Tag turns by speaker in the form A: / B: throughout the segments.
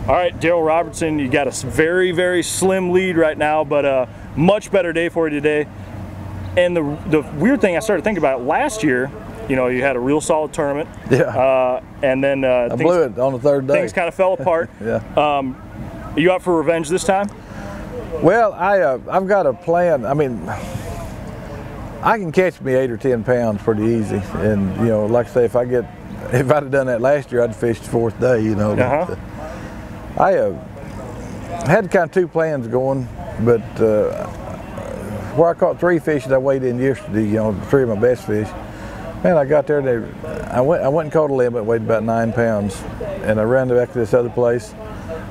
A: All right, Daryl Robertson, you got a very, very slim lead right now, but a much better day for you today. And the weird thing I started thinking about last year, you know, you had a real solid tournament.
B: Yeah.
A: And then
B: I blew it on the third day.
A: Things kind of fell apart.
B: Yeah.
A: Are you out for revenge this time?
B: Well, I've got a plan. I mean, I can catch me 8 or 10 pounds pretty easy, and you know, like I say, if I'd have done that last year, I'd fished the 4th day. You know. I had kind of 2 plans going, but where I caught 3 fish that I weighed in yesterday, you know, 3 of my best fish. Man, I got there and I went and caught a limit, weighed about 9 pounds, and I ran back to this other place,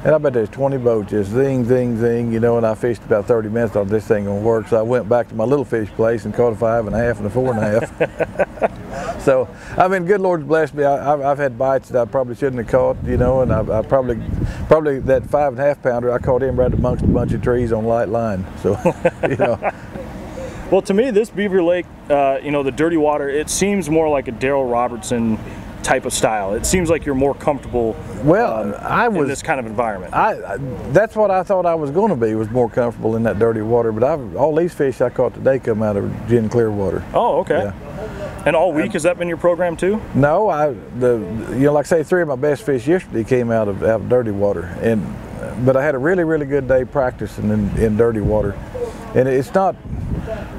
B: and I bet there's 20 boats just zing, zing, zing, you know, and I fished about 30 minutes. Thought this thing gonna work, so I went back to my little fish place and caught a 5.5 and a 4.5. So, I mean, good Lord's blessed me. I've had bites that I probably shouldn't have caught, you know, and I probably that 5.5 pounder, I caught him right amongst a bunch of trees on light line. So, you know.
A: Well, to me, this Beaver Lake, you know, the dirty water, it seems more like a Daryl Robertson type of style. It seems like you're more comfortable in this kind of environment.
B: That's what I thought I was going to be, was more comfortable in that dirty water. But all these fish I caught today come out of gin clear water.
A: Oh, okay.
B: Yeah.
A: And all week, has that been your program too?
B: No, you know, like I say, 3 of my best fish yesterday came out of dirty water, but I had a really, really good day practicing in dirty water, and it's not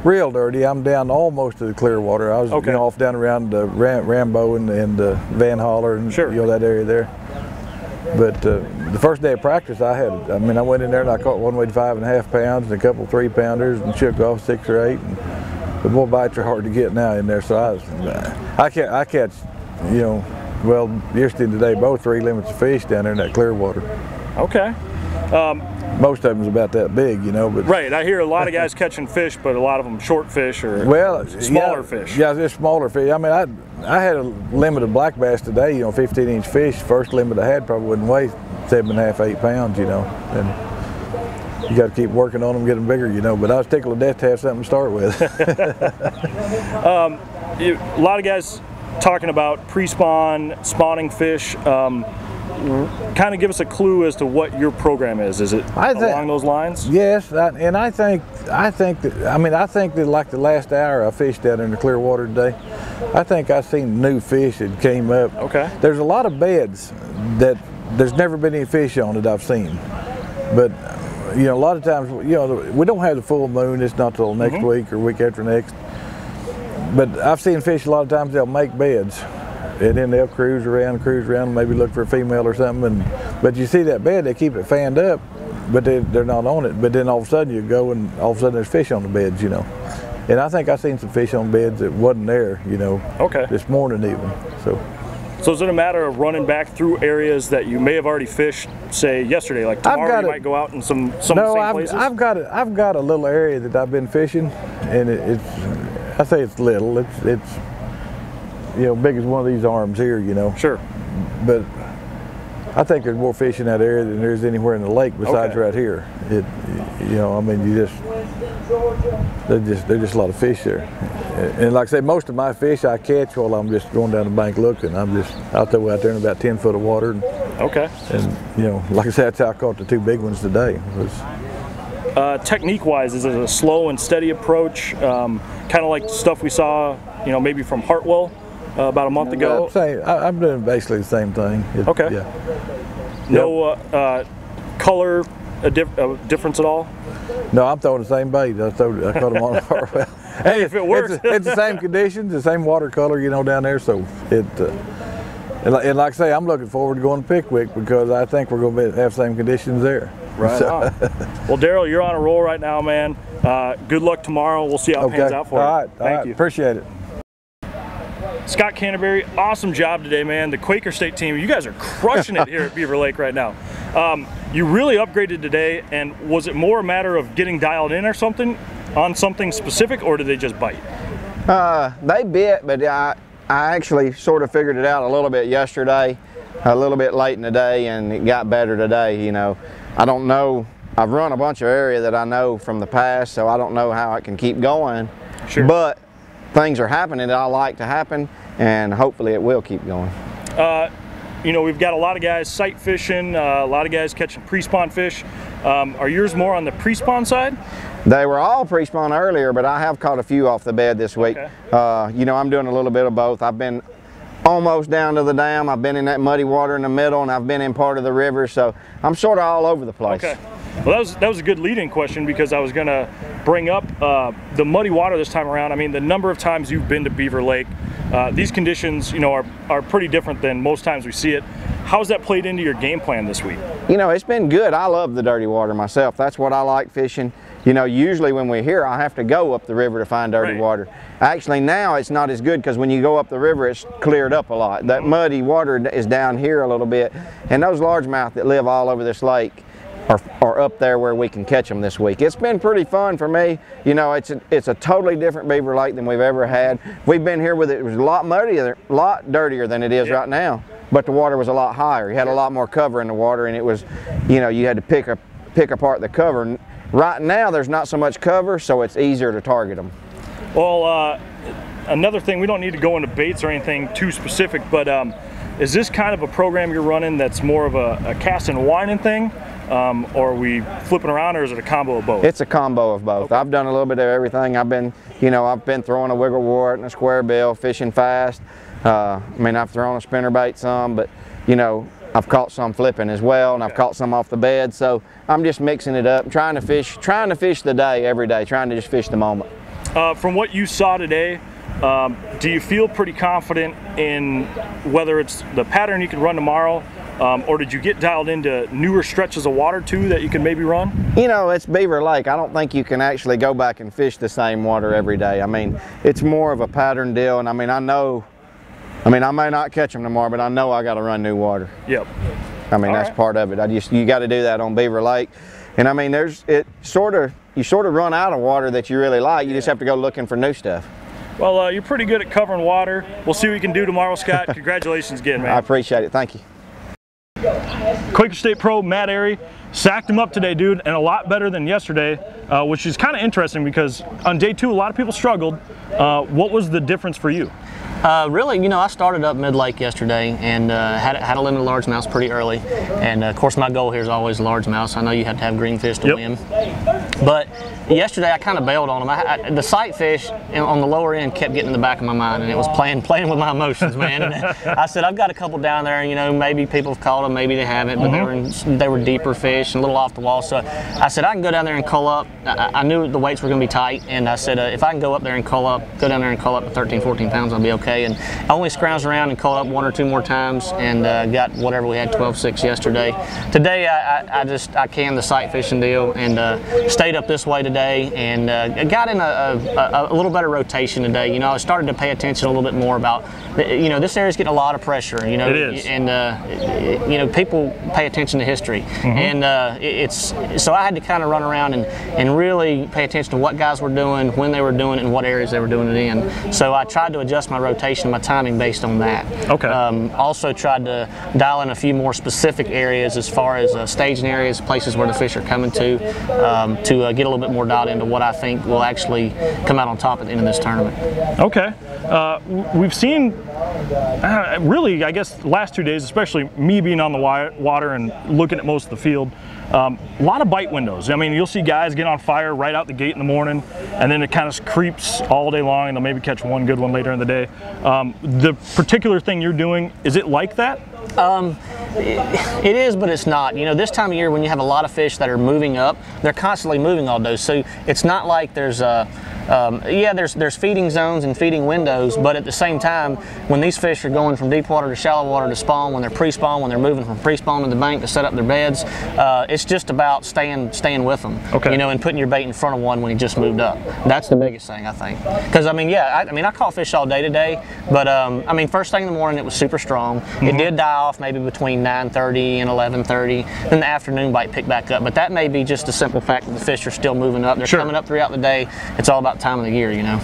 B: real dirty. I'm down almost to the clear water. I was you know, off down around Rambo and Van Holler and you know, that area there. But the first day of practice, I went in there and I caught one weighed 5.5 pounds and a couple 3-pounders and shook off 6 or 8. And the more bites are hard to get now in there. So I catch, you know, well, yesterday and today both 3 limits of fish down there in that clear water.
A: Okay.
B: Most of them's about that big, you know. But
A: right, I hear a lot of guys catching fish, but a lot of them short fish or smaller fish.
B: Yeah, just smaller fish. I mean, I had a limit of black bass today, you know, 15-inch fish. First limit I had probably wouldn't weigh 7.5, 8 pounds, you know. And you got to keep working on them, get them bigger, you know. But I was tickled to death to have something to start with.
A: A lot of guys talking about pre-spawn, spawning fish. Kind of give us a clue as to what your program is. Is it along those lines?
B: Yes, and I think that like the last hour I fished out in the clear water today, I think I seen new fish that came up.
A: Okay.
B: There's a lot of beds that there's never been any fish on that I've seen, but you know, a lot of times, you know, we don't have the full moon. It's not till next week or week after next. But I've seen fish a lot of times, they'll make beds, and then they'll cruise around, maybe look for a female or something. But you see that bed, they keep it fanned up, but they're not on it. But then all of a sudden you go and all of a sudden there's fish on the beds, you know. And I think I've seen some fish on beds that wasn't there, you know, this morning even.
A: So is it a matter of running back through areas that you may have already fished, say yesterday, like tomorrow you might go out in some of the same places?
B: I've got a little area that I've been fishing, and I say it's little. It's you know, big as one of these arms here, you know.
A: Sure.
B: But I think there's more fish in that area than there's anywhere in the lake besides right here. You know, I mean, there's just a lot of fish there. And like I say, most of my fish I catch while I'm just going down the bank looking. I'm just out there in about 10 foot of water. And you know, like I said, that's how I caught the 2 big ones today.
A: Technique-wise, is it a slow and steady approach, kind of like stuff we saw, you know, maybe from Hartwell about a month ago?
B: I'm doing basically the same thing.
A: No color difference at all?
B: No, I'm throwing the same bait. I caught them on Hartwell.
A: Hey, if it works.
B: It's the same conditions, the same watercolor, you know, down there. So and like I say, I'm looking forward to going to Pickwick because I think we're going to have the same conditions there.
A: Right on. Well, Daryl, you're on a roll right now, man. Good luck tomorrow. We'll see how it pans out for you.
B: All right.
A: Thank you.
B: Appreciate it.
A: Scott Canterbury, awesome job today, man. The Quaker State team, you guys are crushing it here at Beaver Lake right now. You really upgraded today, and was it more a matter of getting dialed in or something, on something specific, or did they just bite?
C: They bit, but I actually sort of figured it out a little bit yesterday, a little bit late in the day, and it got better today, you know. I don't know, I've run a bunch of area that I know from the past, so I don't know how I can keep going.
A: Sure.
C: But things are happening that I like to happen, and hopefully it will keep going.
A: you know, we've got a lot of guys sight fishing, a lot of guys catching pre-spawn fish. Are yours more on the pre-spawn side?
C: They were all pre-spawn earlier, but I have caught a few off the bed this week.
A: Okay.
C: You know, I'm doing a little bit of both. I've been almost down to the dam. I've been in that muddy water in the middle, and I've been in part of the river, so I'm sort of all over the place.
A: Okay. Well, that was a good lead-in question, because I was going to bring up the muddy water this time around. I mean, the number of times you've been to Beaver Lake, these conditions, you know, are pretty different than most times we see it. How's that played into your game plan this week?
C: You know, it's been good. I love the dirty water myself. That's what I like fishing. You know, usually when we're here, I have to go up the river to find dirty water. Actually, now it's not as good, because when you go up the river, it's cleared up a lot. That muddy water is down here a little bit, and those largemouth that live all over this lake are up there where we can catch them this week. It's been pretty fun for me. You know, it's a totally different Beaver Lake than we've ever had. We've been here with it was a lot muddier, a lot dirtier than it is right now, but the water was a lot higher. You had a lot more cover in the water, and it was, you know, you had to pick apart the cover. Right now, there's not so much cover, so it's easier to target them.
A: Well, another thing, we don't need to go into baits or anything too specific, but is this kind of a program you're running that's more of a cast and whining thing? Or are we flipping around, or is it a combo of both?
C: It's a combo of both. Okay. I've done a little bit of everything. I've been throwing a wiggle wart and a square bill, fishing fast. I mean, I've thrown a spinnerbait some, but you know, I've caught some flipping as well, and I've caught some off the bed. So I'm just mixing it up, trying to fish the day every day, trying to just fish the moment.
A: From what you saw today, do you feel pretty confident in whether it's the pattern you can run tomorrow, or did you get dialed into newer stretches of water too that you can maybe run? You
C: know, it's Beaver Lake. I don't think you can actually go back and fish the same water every day. I mean, it's more of a pattern deal, and I mean, I may not catch them tomorrow, but I know I got to run new water.
A: Yep.
C: I mean, that's part of it. You got to do that on Beaver Lake. And I mean, you sort of run out of water that you really like. You just have to go looking for new stuff.
A: Well, you're pretty good at covering water. We'll see what we can do tomorrow, Scott. Congratulations again, man.
C: I appreciate it. Thank you.
A: Quaker State Pro Matt Airy sacked him up today, dude, and a lot better than yesterday, which is kind of interesting, because on day 2 a lot of people struggled. What was the difference for you?
D: Really, you know, I started up mid-lake yesterday and had a limited largemouth pretty early, and of course my goal here is always largemouth. I know you have to have greenfish to win, but yesterday I kind of bailed on them. The sight fish on the lower end kept getting in the back of my mind, and it was playing with my emotions, man. And I said, I've got a couple down there, you know, maybe people have caught them, maybe they haven't, but they were deeper fish and a little off the wall. So I said I can go down there and cull up. I knew the weights were going to be tight, and I said if I can go down there and cull up to 13, 14 pounds, I'll be okay. And I only scrounged around and caught up 1 or 2 more times, and got whatever we had, 12.6 yesterday. Today I canned the sight fishing deal and stayed up this way today, and got in a little better rotation today. You know, I started to pay attention a little bit more about, you know, this area's getting a lot of pressure. You know,
A: it is.
D: And you know, people pay attention to history, and so I had to kind of run around and really pay attention to what guys were doing, when they were doing it, and what areas they were doing it in. So I tried to adjust my rotation, my timing based on that.
A: Okay.
D: Also tried to dial in a few more specific areas as far as staging areas, places where the fish are coming to get a little bit more dialed into what I think will actually come out on top at the end of this tournament.
A: Okay. We've seen, really, I guess, the last 2 days, especially me being on the water and looking at most of the field, a lot of bite windows. I mean, you'll see guys get on fire right out the gate in the morning, and then it kind of creeps all day long, and they'll maybe catch one good one later in the day. The particular thing you're doing, is it like that?
D: It is, but it's not. You know, this time of year when you have a lot of fish that are moving up, they're constantly moving all those. So it's not like there's there's feeding zones and feeding windows, but at the same time, when these fish are going from deep water to shallow water to spawn, when they're pre-spawn, when they're moving from pre-spawn to the bank to set up their beds, it's just about staying with them.
A: Okay.
D: You know, and putting your bait in front of one when he just moved up. That's the biggest thing, I think. Because I mean, I caught fish all day today, but I mean, first thing in the morning it was super strong. It did die off maybe between 9:30 and 11:30. Then the afternoon bite picked back up, but that may be just the simple fact that the fish are still moving up. They're coming up throughout the day. It's all about time of the year, you know.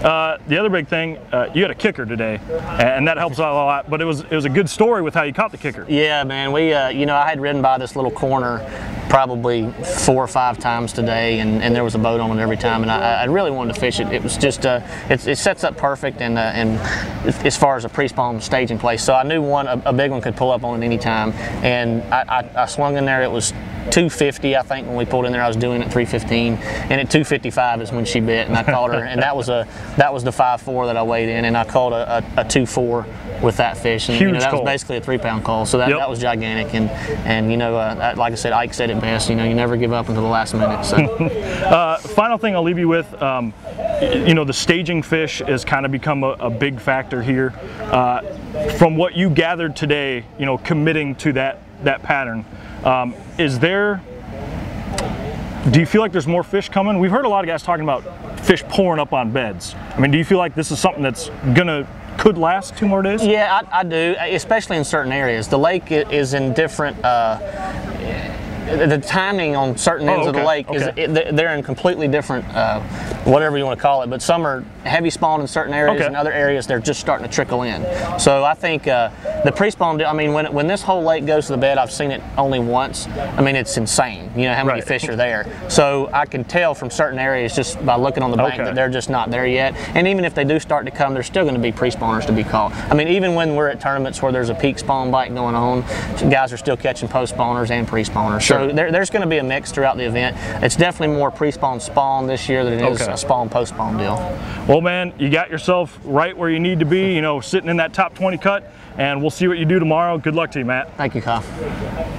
A: The other big thing, you had a kicker today, and that helps out a lot. But it was a good story with how you caught the kicker.
D: Yeah, man. We, you know, I had ridden by this little corner probably 4 or 5 times today, and there was a boat on it every time, and I really wanted to fish it. It was just, it sets up perfect, and as far as a pre-spawn staging place, so I knew a big one could pull up on it any time, and I swung in there. It was 250, I think, when we pulled in there. I was doing it 315, and at 255 is when she bit, and I caught her, and that was the 5.4 that I weighed in, and I caught a 2.4 with that fish, and
A: Huge,
D: you know, that
A: call.
D: was basically a 3-pound call, so that was gigantic, and you know, like I said, Ike said it best, you know, you never give up until the last minute. So.
A: Final thing I'll leave you with, you know, the staging fish has kind of become a big factor here. From what you gathered today, you know, committing to that pattern, do you feel like there's more fish coming? We've heard a lot of guys talking about fish pouring up on beds. I mean, do you feel like this is something that's could last 2 more days?
D: Yeah, I do, especially in certain areas. The lake is in different, the timing on certain ends of the lake they're in completely different, whatever you want to call it, but some are heavy spawn in certain areas, and other areas they're just starting to trickle in. So I think the pre-spawn, I mean, when this whole lake goes to the bed, I've seen it only once. I mean, it's insane, you know, how many fish are there. So I can tell from certain areas just by looking on the bank that they're just not there yet. And even if they do start to come, there's still going to be pre-spawners to be caught. I mean, even when we're at tournaments where there's a peak spawn bite going on, guys are still catching post-spawners and pre-spawners. Sure. So there's going to be a mix throughout the event. It's definitely more pre-spawn spawn this year than it is a spawn post-spawn deal.
A: Well, man, you got yourself right where you need to be, you know, sitting in that top 20 cut, and we'll see what you do tomorrow. Good luck to you, Matt.
D: Thank you, Kyle.